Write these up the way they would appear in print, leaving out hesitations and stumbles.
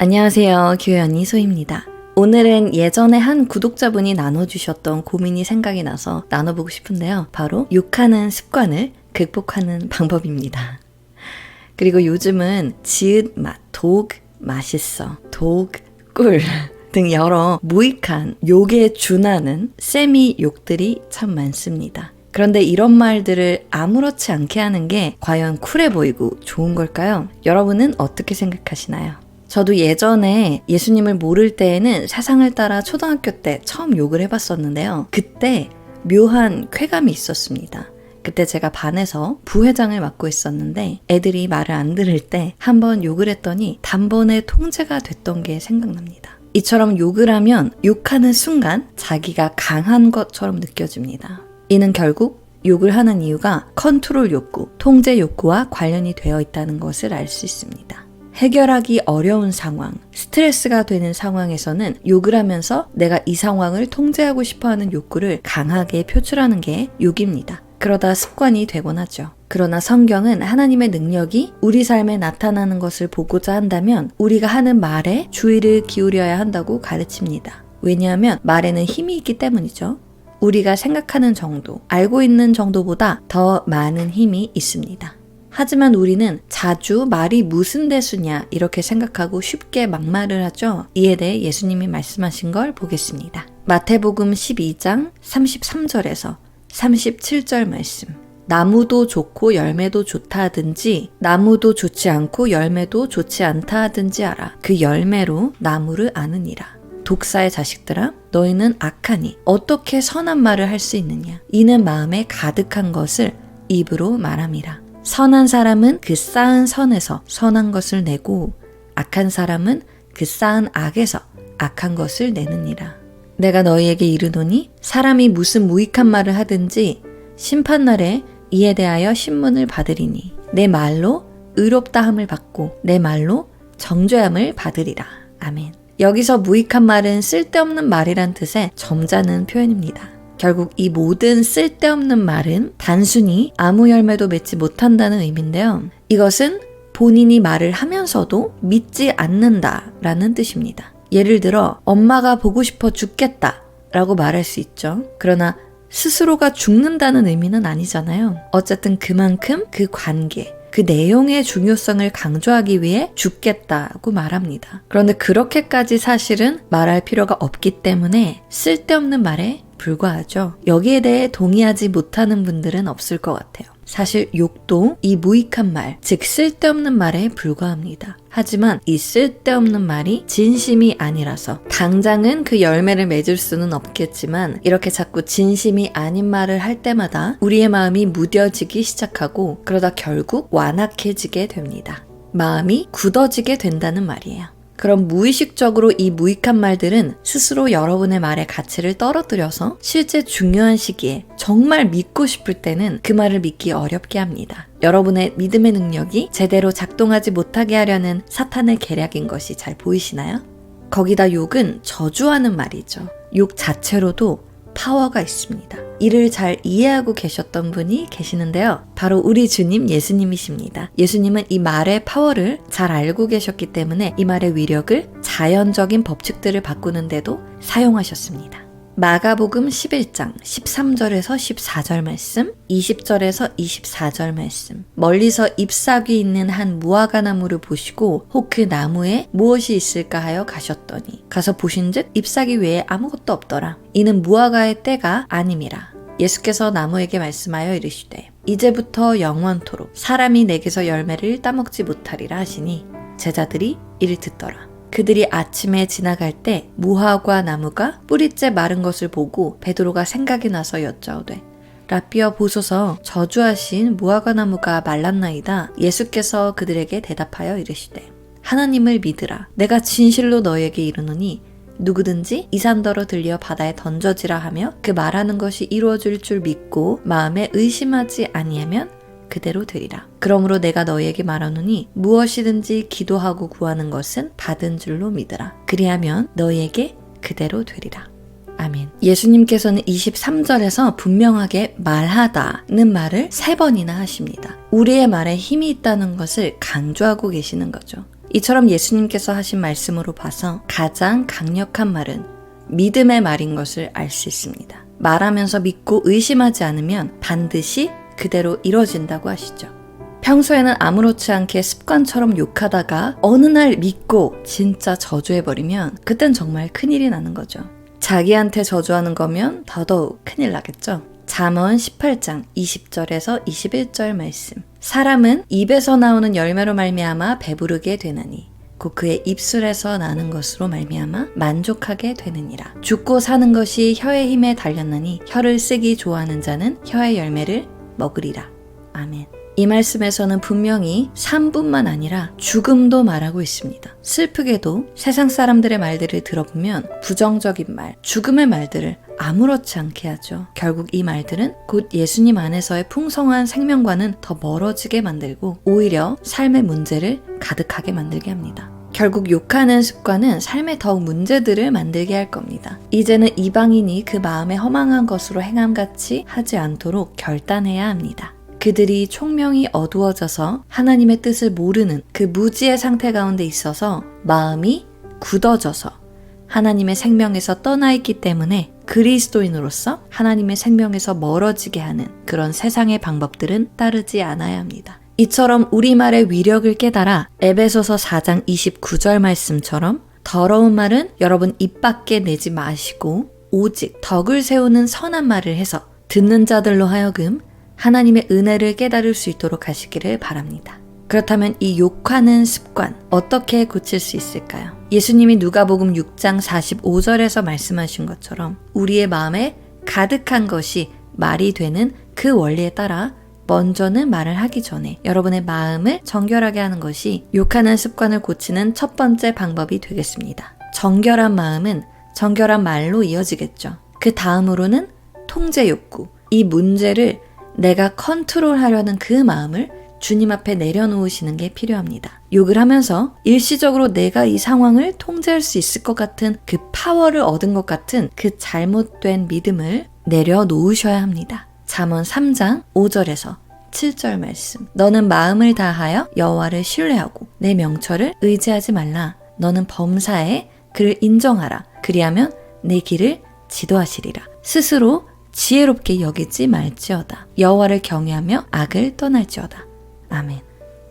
안녕하세요. 교회 언니 소희입니다. 오늘은 예전에 한 구독자분이 나눠주셨던 고민이 생각이 나서 나눠보고 싶은데요. 바로 욕하는 습관을 극복하는 방법입니다. 그리고 요즘은 지읒맛, 독, 맛있어, 독, 꿀 등 여러 무익한 욕에 준하는 세미 욕들이 참 많습니다. 그런데 이런 말들을 아무렇지 않게 하는 게 과연 쿨해 보이고 좋은 걸까요? 여러분은 어떻게 생각하시나요? 저도 예전에 예수님을 모를 때에는 세상을 따라 초등학교 때 처음 욕을 해봤었는데요. 그때 묘한 쾌감이 있었습니다. 그때 제가 반에서 부회장을 맡고 있었는데 애들이 말을 안 들을 때 한번 욕을 했더니 단번에 통제가 됐던 게 생각납니다. 이처럼 욕을 하면 욕하는 순간 자기가 강한 것처럼 느껴집니다. 이는 결국 욕을 하는 이유가 컨트롤 욕구, 통제 욕구와 관련이 되어 있다는 것을 알 수 있습니다. 해결하기 어려운 상황, 스트레스가 되는 상황에서는 욕을 하면서 내가 이 상황을 통제하고 싶어하는 욕구를 강하게 표출하는 게 욕입니다. 그러다 습관이 되곤 하죠. 그러나 성경은 하나님의 능력이 우리 삶에 나타나는 것을 보고자 한다면 우리가 하는 말에 주의를 기울여야 한다고 가르칩니다. 왜냐하면 말에는 힘이 있기 때문이죠. 우리가 생각하는 정도, 알고 있는 정도보다 더 많은 힘이 있습니다. 하지만 우리는 자주 말이 무슨 대수냐 이렇게 생각하고 쉽게 막말을 하죠. 이에 대해 예수님이 말씀하신 걸 보겠습니다. 마태복음 12장 33절에서 37절 말씀. 나무도 좋고 열매도 좋다 하든지 나무도 좋지 않고 열매도 좋지 않다 하든지 알아. 그 열매로 나무를 아느니라. 독사의 자식들아, 너희는 악하니 어떻게 선한 말을 할 수 있느냐? 이는 마음에 가득한 것을 입으로 말함이라. 선한 사람은 그 쌓은 선에서 선한 것을 내고 악한 사람은 그 쌓은 악에서 악한 것을 내느니라. 내가 너희에게 이르노니 사람이 무슨 무익한 말을 하든지 심판날에 이에 대하여 신문을 받으리니 내 말로 의롭다함을 받고 내 말로 정죄함을 받으리라. 아멘. 여기서 무익한 말은 쓸데없는 말이란 뜻의 점잖은 표현입니다. 결국 이 모든 쓸데없는 말은 단순히 아무 열매도 맺지 못한다는 의미인데요. 이것은 본인이 말을 하면서도 믿지 않는다라는 뜻입니다. 예를 들어 엄마가 보고 싶어 죽겠다 라고 말할 수 있죠. 그러나 스스로가 죽는다는 의미는 아니잖아요. 어쨌든 그만큼 그 관계, 그 내용의 중요성을 강조하기 위해 죽겠다고 말합니다. 그런데 그렇게까지 사실은 말할 필요가 없기 때문에 쓸데없는 말에 불과하죠. 여기에 대해 동의하지 못하는 분들은 없을 것 같아요. 사실 욕도 이 무익한 말, 즉 쓸데없는 말에 불과합니다. 하지만 이 쓸데없는 말이 진심이 아니라서 당장은 그 열매를 맺을 수는 없겠지만 이렇게 자꾸 진심이 아닌 말을 할 때마다 우리의 마음이 무뎌지기 시작하고 그러다 결국 완악해지게 됩니다. 마음이 굳어지게 된다는 말이에요. 그럼 무의식적으로 이 무익한 말들은 스스로 여러분의 말의 가치를 떨어뜨려서 실제 중요한 시기에 정말 믿고 싶을 때는 그 말을 믿기 어렵게 합니다. 여러분의 믿음의 능력이 제대로 작동하지 못하게 하려는 사탄의 계략인 것이 잘 보이시나요? 거기다 욕은 저주하는 말이죠. 욕 자체로도 파워가 있습니다. 이를 잘 이해하고 계셨던 분이 계시는데요. 바로 우리 주님 예수님이십니다. 예수님은 이 말의 파워를 잘 알고 계셨기 때문에 이 말의 위력을 자연적인 법칙들을 바꾸는데도 사용하셨습니다. 마가복음 11장 13절에서 14절 말씀, 20절에서 24절 말씀. 멀리서 잎사귀 있는 한 무화과 나무를 보시고 혹 그 나무에 무엇이 있을까 하여 가셨더니 가서 보신즉 잎사귀 외에 아무것도 없더라. 이는 무화과의 때가 아님이라. 예수께서 나무에게 말씀하여 이르시되 이제부터 영원토록 사람이 내게서 열매를 따먹지 못하리라 하시니 제자들이 이를 듣더라. 그들이 아침에 지나갈 때 무화과 나무가 뿌리째 마른 것을 보고 베드로가 생각이 나서 여짜오되 라삐어 보소서 저주하신 무화과 나무가 말랐나이다. 예수께서 그들에게 대답하여 이르시되 하나님을 믿으라. 내가 진실로 너희에게 이르노니 누구든지 이 산더러 들려 바다에 던져지라 하며 그 말하는 것이 이루어질 줄 믿고 마음에 의심하지 아니하면 그대로 되리라. 그러므로 내가 너희에게 말하노니 무엇이든지 기도하고 구하는 것은 받은 줄로 믿으라. 그리하면 너희에게 그대로 되리라. 아멘. 예수님께서는 23절에서 분명하게 말하다는 말을 3번이나 하십니다. 우리의 말에 힘이 있다는 것을 강조하고 계시는 거죠. 이처럼 예수님께서 하신 말씀으로 봐서 가장 강력한 말은 믿음의 말인 것을 알 수 있습니다. 말하면서 믿고 의심하지 않으면 반드시 그대로 이루어진다고 하시죠. 평소에는 아무렇지 않게 습관처럼 욕하다가 어느 날 믿고 진짜 저주해버리면 그땐 정말 큰일이 나는 거죠. 자기한테 저주하는 거면 더더욱 큰일 나겠죠. 잠언 18장 20절에서 21절 말씀. 사람은 입에서 나오는 열매로 말미암아 배부르게 되나니 곧 그의 입술에서 나는 것으로 말미암아 만족하게 되느니라. 죽고 사는 것이 혀의 힘에 달렸나니 혀를 쓰기 좋아하는 자는 혀의 열매를 먹으리라. 아멘. 이 말씀에서는 분명히 삶뿐만 아니라 죽음도 말하고 있습니다. 슬프게도 세상 사람들의 말들을 들어보면 부정적인 말, 죽음의 말들을 아무렇지 않게 하죠. 결국 이 말들은 곧 예수님 안에서의 풍성한 생명과는 더 멀어지게 만들고 오히려 삶의 문제를 가득하게 만들게 합니다. 결국 욕하는 습관은 삶에 더욱 문제들을 만들게 할 겁니다. 이제는 이방인이 그 마음에 허망한 것으로 행함같이 하지 않도록 결단해야 합니다. 그들이 총명이 어두워져서 하나님의 뜻을 모르는 그 무지의 상태 가운데 있어서 마음이 굳어져서 하나님의 생명에서 떠나 있기 때문에 그리스도인으로서 하나님의 생명에서 멀어지게 하는 그런 세상의 방법들은 따르지 않아야 합니다. 이처럼 우리말의 위력을 깨달아 에베소서 4장 29절 말씀처럼 더러운 말은 여러분 입 밖에 내지 마시고 오직 덕을 세우는 선한 말을 해서 듣는 자들로 하여금 하나님의 은혜를 깨달을 수 있도록 하시기를 바랍니다. 그렇다면 이 욕하는 습관 어떻게 고칠 수 있을까요? 예수님이 누가복음 6장 45절에서 말씀하신 것처럼 우리의 마음에 가득한 것이 말이 되는 그 원리에 따라 먼저는 말을 하기 전에 여러분의 마음을 정결하게 하는 것이 욕하는 습관을 고치는 첫 번째 방법이 되겠습니다. 정결한 마음은 정결한 말로 이어지겠죠. 그 다음으로는 통제 욕구, 이 문제를 내가 컨트롤하려는 그 마음을 주님 앞에 내려놓으시는 게 필요합니다. 욕을 하면서 일시적으로 내가 이 상황을 통제할 수 있을 것 같은 그 파워를 얻은 것 같은 그 잘못된 믿음을 내려놓으셔야 합니다. 잠언 3장 5절에서 7절 말씀. 너는 마음을 다하여 여호와를 신뢰하고 내 명철을 의지하지 말라. 너는 범사에 그를 인정하라. 그리하면 내 길을 지도하시리라. 스스로 지혜롭게 여기지 말지어다. 여호와를 경외하며 악을 떠날지어다. 아멘.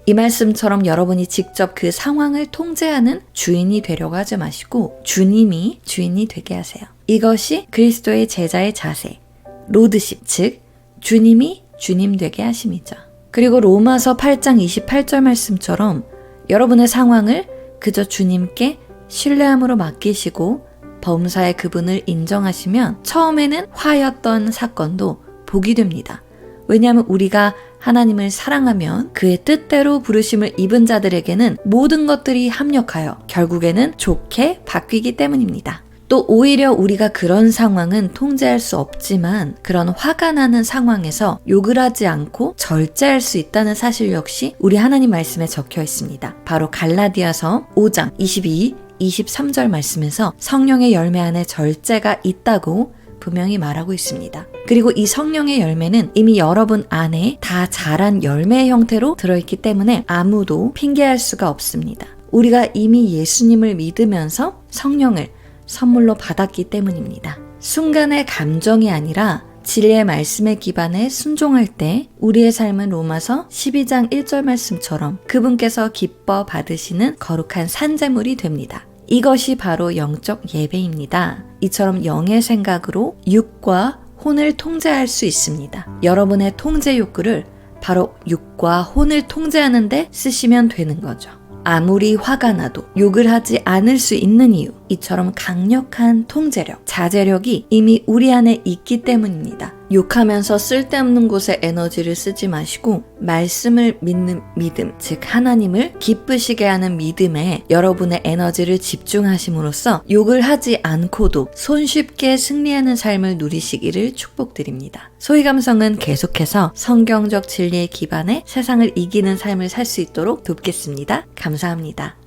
이 말씀처럼 여러분이 직접 그 상황을 통제하는 주인이 되려고 하지 마시고 주님이 주인이 되게 하세요. 이것이 그리스도의 제자의 자세, 로드십, 즉 주님이 주님 되게 하심이죠. 그리고 로마서 8장 28절 말씀처럼 여러분의 상황을 그저 주님께 신뢰함으로 맡기시고 범사의 그분을 인정하시면 처음에는 화였던 사건도 복이 됩니다. 왜냐하면 우리가 하나님을 사랑하면 그의 뜻대로 부르심을 입은 자들에게는 모든 것들이 합력하여 결국에는 좋게 바뀌기 때문입니다. 또 오히려 우리가 그런 상황은 통제할 수 없지만 그런 화가 나는 상황에서 욕을 하지 않고 절제할 수 있다는 사실 역시 우리 하나님 말씀에 적혀 있습니다. 바로 갈라디아서 5장 22, 23절 말씀에서 성령의 열매 안에 절제가 있다고 분명히 말하고 있습니다. 그리고 이 성령의 열매는 이미 여러분 안에 다 자란 열매의 형태로 들어있기 때문에 아무도 핑계할 수가 없습니다. 우리가 이미 예수님을 믿으면서 성령을 선물로 받았기 때문입니다. 순간의 감정이 아니라 진리의 말씀에 기반해 순종할 때 우리의 삶은 로마서 12장 1절 말씀처럼 그분께서 기뻐 받으시는 거룩한 산재물이 됩니다. 이것이 바로 영적 예배입니다. 이처럼 영의 생각으로 육과 혼을 통제할 수 있습니다. 여러분의 통제 욕구를 바로 육과 혼을 통제하는 데 쓰시면 되는 거죠. 아무리 화가 나도 욕을 하지 않을 수 있는 이유, 이처럼 강력한 통제력, 자제력이 이미 우리 안에 있기 때문입니다. 욕하면서 쓸데없는 곳에 에너지를 쓰지 마시고 말씀을 믿는 믿음, 즉 하나님을 기쁘시게 하는 믿음에 여러분의 에너지를 집중하심으로써 욕을 하지 않고도 손쉽게 승리하는 삶을 누리시기를 축복드립니다. 소희감성은 계속해서 성경적 진리에 기반해 세상을 이기는 삶을 살 수 있도록 돕겠습니다. 감사합니다.